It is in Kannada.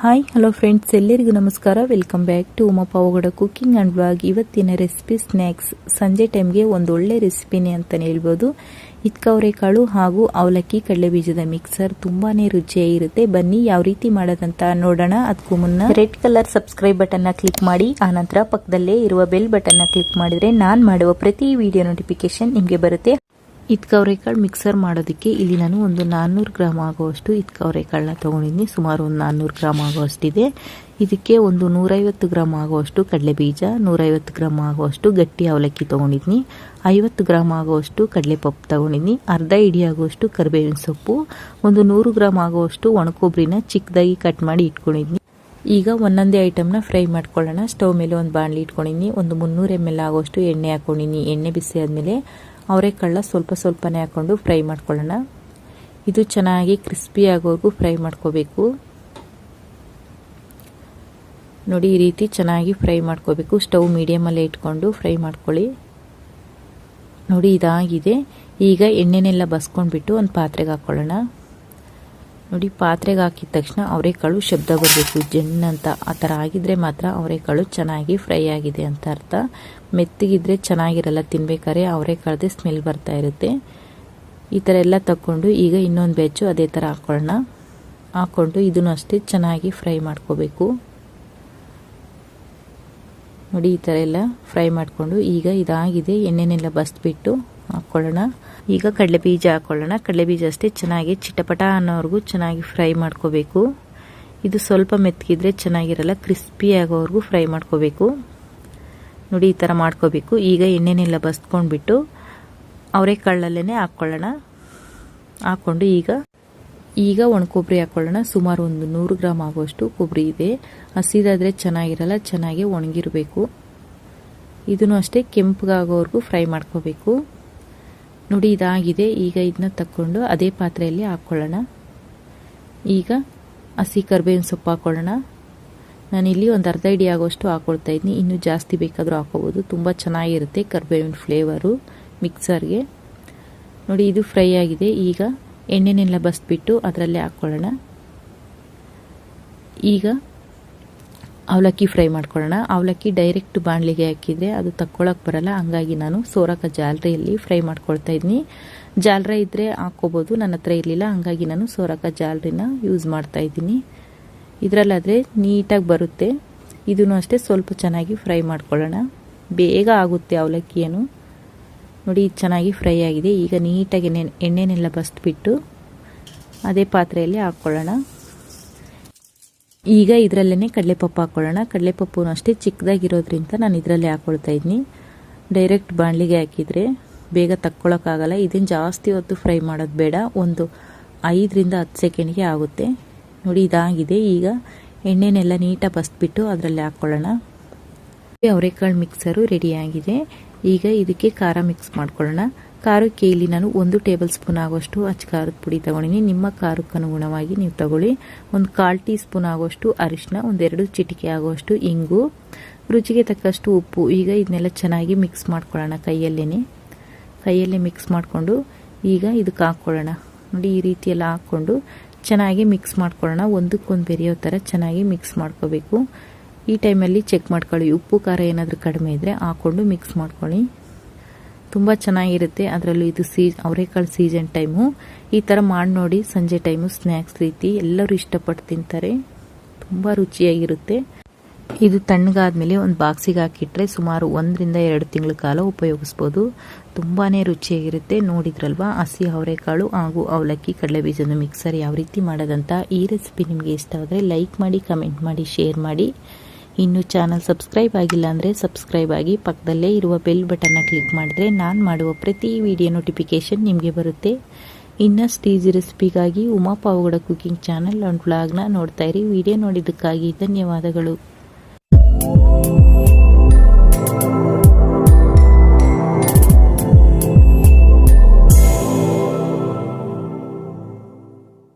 ಹಾಯ್ ಹಲೋ ಫ್ರೆಂಡ್ಸ್, ಎಲ್ಲರಿಗೂ ನಮಸ್ಕಾರ. Welcome back to Uma Pavagada cooking and blog. ಇವತ್ತಿನ ರೆಸಿಪಿ ಸ್ನ್ಯಾಕ್ಸ್, ಸಂಜೆ ಟೈಮ್ಗೆ ಒಂದು ಒಳ್ಳೆ ರೆಸಿಪಿನೇ ಅಂತಲೇ ಹೇಳ್ಬೋದು. ಅವರೆಕಾಳು ಹಾಗೂ ಅವಲಕ್ಕಿ ಕಡಲೆ ಬೀಜದ ಮಿಕ್ಸರ್ ತುಂಬಾ ರುಚಿಯಾಗಿರುತ್ತೆ. ಬನ್ನಿ ಯಾವ ರೀತಿ ಮಾಡೋದಂತ ನೋಡೋಣ. ಅದಕ್ಕೂ ಮುನ್ನ ರೆಡ್ ಕಲರ್ ಸಬ್ಸ್ಕ್ರೈಬ್ ಬಟನ್ನ ಕ್ಲಿಕ್ ಮಾಡಿ, ಆನಂತರ ಪಕ್ಕದಲ್ಲೇ ಇರುವ ಬೆಲ್ ಬಟನ್ನ ಕ್ಲಿಕ್ ಮಾಡಿದರೆ ನಾನು ಮಾಡುವ ಪ್ರತಿ ವಿಡಿಯೋ ನೋಟಿಫಿಕೇಶನ್ ನಿಮಗೆ ಬರುತ್ತೆ. ಅವರೆಕಾಳು ಮಿಕ್ಸರ್ ಮಾಡೋದಕ್ಕೆ ಇಲ್ಲಿ ನಾನು ಒಂದು 400 ಗ್ರಾಮ್ ಆಗುವಷ್ಟು ಅವರೆಕಾಳನ್ನ ತೊಗೊಂಡಿದ್ದೀನಿ. ಸುಮಾರು ಒಂದು 400 ಗ್ರಾಮ್ ಆಗುವಷ್ಟಿದೆ. ಇದಕ್ಕೆ ಒಂದು 150 ಗ್ರಾಮ್ ಆಗುವಷ್ಟು ಕಡಲೆ ಬೀಜ, 150 ಗ್ರಾಮ್ ಆಗುವಷ್ಟು ಗಟ್ಟಿ ಅವಲಕ್ಕಿ ತೊಗೊಂಡಿದ್ದೀನಿ, 50 ಗ್ರಾಮ್ ಆಗುವಷ್ಟು ಕಡಲೆಪಪ್ಪು ತೊಗೊಂಡಿದ್ದೀನಿ, ಅರ್ಧ ಹಿಡಿ ಆಗುವಷ್ಟು ಕರಿಬೇವಿನ ಸೊಪ್ಪು, ಒಂದು 100 ಗ್ರಾಮ್ ಆಗುವಷ್ಟು ಒಣಕೊಬ್ಬರಿನ ಚಿಕ್ಕದಾಗಿ ಕಟ್ ಮಾಡಿ ಇಟ್ಕೊಂಡಿದ್ದೀನಿ. ಈಗ ಒಂದೊಂದೇ ಐಟಮ್ನ ಫ್ರೈ ಮಾಡ್ಕೊಳ್ಳೋಣ. ಸ್ಟವ್ ಮೇಲೆ ಒಂದು ಬಾಣಲಿ ಇಟ್ಕೊಂಡಿದ್ದೀನಿ. ಒಂದು 300 ml ಆಗುವಷ್ಟು ಎಣ್ಣೆ ಹಾಕ್ಕೊಂಡಿದ್ದೀನಿ. ಎಣ್ಣೆ ಬಿಸಿ ಆದಮೇಲೆ ಅವರೆಕಾಳನ್ನ ಸ್ವಲ್ಪನೇ ಹಾಕ್ಕೊಂಡು ಫ್ರೈ ಮಾಡ್ಕೊಳ್ಳೋಣ. ಇದು ಚೆನ್ನಾಗಿ ಕ್ರಿಸ್ಪಿ ಆಗೋವರೆಗೂ ಫ್ರೈ ಮಾಡ್ಕೋಬೇಕು. ನೋಡಿ, ಈ ರೀತಿ ಚೆನ್ನಾಗಿ ಫ್ರೈ ಮಾಡ್ಕೋಬೇಕು. ಸ್ಟವ್ ಮೀಡಿಯಮಲ್ಲೇ ಇಟ್ಕೊಂಡು ಫ್ರೈ ಮಾಡ್ಕೊಳ್ಳಿ. ನೋಡಿ, ಇದಾಗಿದೆ. ಈಗ ಎಣ್ಣೆನೆಲ್ಲ ಬಸ್ಕೊಂಡ್ಬಿಟ್ಟು ಒಂದು ಪಾತ್ರೆಗೆ ಹಾಕ್ಕೊಳ್ಳೋಣ. ನೋಡಿ, ಪಾತ್ರೆಗೆ ಹಾಕಿದ ತಕ್ಷಣ ಅವರೆಕಾಳು ಶಬ್ದ ಬರಬೇಕು, ಜಣ್ಣಂತ. ಆ ಥರ ಆಗಿದ್ರೆ ಮಾತ್ರ ಅವರೆಕಾಳು ಚೆನ್ನಾಗಿ ಫ್ರೈ ಆಗಿದೆ ಅಂತ ಅರ್ಥ. ಮೆತ್ತಗಿದ್ರೆ ಚೆನ್ನಾಗಿರಲ್ಲ ತಿನ್ಬೇಕಾದ್ರೆ, ಅವರೆಕಾಳದೇ ಸ್ಮೆಲ್ ಬರ್ತಾ ಇರುತ್ತೆ. ಈ ಥರ ಎಲ್ಲ ತಗೊಂಡು ಈಗ ಇನ್ನೊಂದು ಬ್ಯಾಚು ಅದೇ ಥರ ಹಾಕ್ಕೊಂಡು ಇದನ್ನು ಅಷ್ಟೇ ಚೆನ್ನಾಗಿ ಫ್ರೈ ಮಾಡ್ಕೋಬೇಕು. ನೋಡಿ, ಈ ಥರ ಎಲ್ಲ ಫ್ರೈ ಮಾಡಿಕೊಂಡು ಈಗ ಇದಾಗಿದೆ. ಎಣ್ಣೆನೆಲ್ಲ ಬಸ್ಬಿಟ್ಟು ಹಾಕ್ಕೊಳ್ಳೋಣ. ಈಗ ಕಡಲೆ ಬೀಜ ಹಾಕ್ಕೊಳ್ಳೋಣ. ಕಡಲೆ ಬೀಜ ಅಷ್ಟೇ ಚೆನ್ನಾಗಿ ಚಿಟಪಟ ಅನ್ನೋವರೆಗೂ ಚೆನ್ನಾಗಿ ಫ್ರೈ ಮಾಡ್ಕೋಬೇಕು. ಇದು ಸ್ವಲ್ಪ ಮೆತ್ತಗಿದ್ರೆ ಚೆನ್ನಾಗಿರಲ್ಲ, ಕ್ರಿಸ್ಪಿ ಆಗೋವರೆಗೂ ಫ್ರೈ ಮಾಡ್ಕೋಬೇಕು. ನೋಡಿ, ಈ ಥರ ಮಾಡ್ಕೋಬೇಕು. ಈಗ ಎಣ್ಣೆನೆಲ್ಲ ಬಸ್ಕೊಂಡ್ಬಿಟ್ಟು ಅವರೆಕಾಳಲ್ಲೇ ಹಾಕ್ಕೊಳ್ಳೋಣ. ಹಾಕ್ಕೊಂಡು ಈಗ ಒಣಕೊಬ್ಬರಿ ಹಾಕ್ಕೊಳ್ಳೋಣ. ಸುಮಾರು ಒಂದು 100 ಗ್ರಾಮ್ ಆಗುವಷ್ಟು ಕೊಬ್ಬರಿ ಇದೆ. ಹಸಿದಾದರೆ ಚೆನ್ನಾಗಿರಲ್ಲ, ಚೆನ್ನಾಗಿ ಒಣಗಿರಬೇಕು. ಇದನ್ನು ಅಷ್ಟೇ ಕೆಂಪಗಾಗೋವರೆಗೂ ಫ್ರೈ ಮಾಡ್ಕೋಬೇಕು. ನೋಡಿ, ಇದಾಗಿದೆ. ಈಗ ಇದನ್ನ ತಕ್ಕೊಂಡು ಅದೇ ಪಾತ್ರೆಯಲ್ಲಿ ಹಾಕ್ಕೊಳ್ಳೋಣ. ಈಗ ಹಸಿ ಕರಿಬೇವಿನ ಸೊಪ್ಪು ಹಾಕ್ಕೊಳ್ಳೋಣ. ನಾನಿಲ್ಲಿ ಒಂದು ಅರ್ಧ ಹಿಡಿ ಆಗೋಷ್ಟು ಹಾಕ್ಕೊಳ್ತಾ ಇದ್ದೀನಿ. ಇನ್ನೂ ಜಾಸ್ತಿ ಬೇಕಾದರೂ ಹಾಕೋಬೋದು, ತುಂಬ ಚೆನ್ನಾಗಿರುತ್ತೆ ಕರಿಬೇವಿನ ಫ್ಲೇವರು ಮಿಕ್ಸರ್ಗೆ. ನೋಡಿ, ಇದು ಫ್ರೈ ಆಗಿದೆ. ಈಗ ಎಣ್ಣೆನೆಲ್ಲ ಬಸ್ಬಿಟ್ಟು ಅದರಲ್ಲೇ ಹಾಕ್ಕೊಳ್ಳೋಣ. ಈಗ ಅವಲಕ್ಕಿ ಫ್ರೈ ಮಾಡ್ಕೊಳ್ಳೋಣ. ಅವಲಕ್ಕಿ ಡೈರೆಕ್ಟ್ ಬಾಣಲಿಗೆ ಹಾಕಿದರೆ ಅದು ತಕ್ಕೊಳ್ಳೋಕೆ ಬರಲ್ಲ, ಹಂಗಾಗಿ ನಾನು ಸೋರಕ ಜಾಲರಿಯಲ್ಲಿ ಫ್ರೈ ಮಾಡ್ಕೊಳ್ತಾ ಇದ್ದೀನಿ. ಜಾಲರಿ ಇದ್ದರೆ ಹಾಕ್ಕೋಬೋದು, ನನ್ನ ಹತ್ರ ಇರಲಿಲ್ಲ, ಹಂಗಾಗಿ ನಾನು ಸೋರಕ ಜಾಲರಿನ ಯೂಸ್ ಮಾಡ್ತಾ ಇದ್ದೀನಿ. ಇದರಲ್ಲಾದರೆ ನೀಟಾಗಿ ಬರುತ್ತೆ. ಇದನ್ನು ಅಷ್ಟೇ ಸ್ವಲ್ಪ ಚೆನ್ನಾಗಿ ಫ್ರೈ ಮಾಡ್ಕೊಳ್ಳೋಣ. ಬೇಗ ಆಗುತ್ತೆ ಅವಲಕ್ಕಿಯನ್ನು. ನೋಡಿ, ಇದು ಚೆನ್ನಾಗಿ ಫ್ರೈ ಆಗಿದೆ. ಈಗ ನೀಟಾಗಿ ಎಣ್ಣೆನೆಲ್ಲ ಬಸ್ಬಿಟ್ಟು ಅದೇ ಪಾತ್ರೆಯಲ್ಲಿ ಹಾಕ್ಕೊಳ್ಳೋಣ. ಈಗ ಇದರಲ್ಲೇ ಕಡಲೆಪಪ್ಪು ಹಾಕ್ಕೊಳ್ಳೋಣ. ಕಡಲೆಪಪ್ಪು ಅಷ್ಟೇ ಚಿಕ್ಕದಾಗಿರೋದ್ರಿಂದ ನಾನು ಇದರಲ್ಲೇ ಹಾಕ್ಕೊಳ್ತಾ ಇದ್ದೀನಿ. ಡೈರೆಕ್ಟ್ ಬಾಣಲಿಗೆ ಹಾಕಿದರೆ ಬೇಗ ತಕ್ಕೊಳ್ಳೋಕ್ಕಾಗಲ್ಲ. ಇದನ್ನು ಜಾಸ್ತಿ ಹೊತ್ತು ಫ್ರೈ ಮಾಡೋದು ಬೇಡ, ಒಂದು 5 ರಿಂದ 10 ಸೆಕೆಂಡ್ಗೆ ಆಗುತ್ತೆ. ನೋಡಿ, ಇದಾಗಿದೆ. ಈಗ ಎಣ್ಣೆನೆಲ್ಲ ನೀಟಾಗಿ ಬಸ್ಬಿಟ್ಟು ಅದರಲ್ಲೇ ಹಾಕ್ಕೊಳ್ಳೋಣ. ಅವರೆಕಾಳು ಮಿಕ್ಸರು ರೆಡಿಯಾಗಿದೆ. ಈಗ ಇದಕ್ಕೆ ಖಾರ ಮಿಕ್ಸ್ ಮಾಡ್ಕೊಳ್ಳೋಣ. ಖಾರಕ್ಕೆ ಇಲ್ಲಿ ನಾನು 1 ಟೇಬಲ್ ಸ್ಪೂನ್ ಆಗುವಷ್ಟು ಅಚ್ಚ ಖಾರದ ಪುಡಿ ತೊಗೊಂಡಿನಿ. ನಿಮ್ಮ ಖಾರಕ್ಕೆ ಅನುಗುಣವಾಗಿ ನೀವು ತಗೊಳ್ಳಿ. ಒಂದು 1/4 ಟೀ ಸ್ಪೂನ್ ಆಗುವಷ್ಟು ಅರಿಶಿನ, 1-2 ಚಿಟಿಕೆ ಆಗುವಷ್ಟು ಇಂಗು, ರುಚಿಗೆ ತಕ್ಕಷ್ಟು ಉಪ್ಪು. ಈಗ ಇದನ್ನೆಲ್ಲ ಚೆನ್ನಾಗಿ ಮಿಕ್ಸ್ ಮಾಡ್ಕೊಳ್ಳೋಣ. ಕೈಯಲ್ಲೇ ಮಿಕ್ಸ್ ಮಾಡಿಕೊಂಡು ಈಗ ಇದಕ್ಕೆ ಹಾಕ್ಕೊಳ್ಳೋಣ. ನೋಡಿ, ಈ ರೀತಿ ಎಲ್ಲ ಹಾಕ್ಕೊಂಡು ಚೆನ್ನಾಗಿ ಮಿಕ್ಸ್ ಮಾಡ್ಕೊಳ್ಳೋಣ. ಒಂದಕ್ಕೊಂದು ಬೆರೆಯೋ ಥರ ಚೆನ್ನಾಗಿ ಮಿಕ್ಸ್ ಮಾಡ್ಕೋಬೇಕು. ಈ ಟೈಮಲ್ಲಿ ಚೆಕ್ ಮಾಡ್ಕೊಳ್ಳಿ, ಉಪ್ಪು ಖಾರ ಏನಾದರೂ ಕಡಿಮೆ ಇದ್ದರೆ ಹಾಕ್ಕೊಂಡು ಮಿಕ್ಸ್ ಮಾಡ್ಕೊಳ್ಳಿ. ತುಂಬ ಚೆನ್ನಾಗಿರುತ್ತೆ. ಅದರಲ್ಲೂ ಇದು ಅವರೆಕಾಳು ಸೀಸನ್ ಟೈಮು. ಈ ಥರ ಮಾಡಿ ನೋಡಿ, ಸಂಜೆ ಟೈಮು ಸ್ನ್ಯಾಕ್ಸ್ ರೀತಿ ಎಲ್ಲರೂ ಇಷ್ಟಪಟ್ಟು ತಿಂತಾರೆ. ತುಂಬ ರುಚಿಯಾಗಿರುತ್ತೆ. ಇದು ತಣ್ಣಗಾದ್ಮೇಲೆ ಒಂದು ಬಾಕ್ಸಿಗೆ ಹಾಕಿಟ್ರೆ ಸುಮಾರು 1 ರಿಂದ 2 ತಿಂಗಳ ಕಾಲ ಉಪಯೋಗಿಸ್ಬೋದು. ತುಂಬಾ ರುಚಿಯಾಗಿರುತ್ತೆ. ನೋಡಿದ್ರಲ್ವಾ, ಹಸಿ ಅವರೆಕಾಳು ಹಾಗೂ ಅವಲಕ್ಕಿ ಕಡಲೆ ಬೀಜದ ಮಿಕ್ಸರ್ ಯಾವ ರೀತಿ ಮಾಡೋದಂತ. ಈ ರೆಸಿಪಿ ನಿಮಗೆ ಇಷ್ಟ ಆದರೆ ಲೈಕ್ ಮಾಡಿ, ಕಮೆಂಟ್ ಮಾಡಿ, ಶೇರ್ ಮಾಡಿ. ಇನ್ನು ಚಾನಲ್ ಸಬ್ಸ್ಕ್ರೈಬ್ ಆಗಿಲ್ಲ ಅಂದರೆ ಸಬ್ಸ್ಕ್ರೈಬ್ ಆಗಿ, ಪಕ್ಕದಲ್ಲೇ ಇರುವ ಬೆಲ್ ಬಟನ್ನ ಕ್ಲಿಕ್ ಮಾಡಿದ್ರೆ ನಾನು ಮಾಡುವ ಪ್ರತಿ ವಿಡಿಯೋ ನೋಟಿಫಿಕೇಶನ್ ನಿಮಗೆ ಬರುತ್ತೆ. ಇನ್ನಷ್ಟು ಈಸಿ ರೆಸಿಪಿಗಾಗಿ Uma Pavagada cooking channel and ವ್ಲಾಗ್ನ ನೋಡ್ತಾ ಇರಿ. ವಿಡಿಯೋ ನೋಡಿದ್ದಕ್ಕಾಗಿ ಧನ್ಯವಾದಗಳು.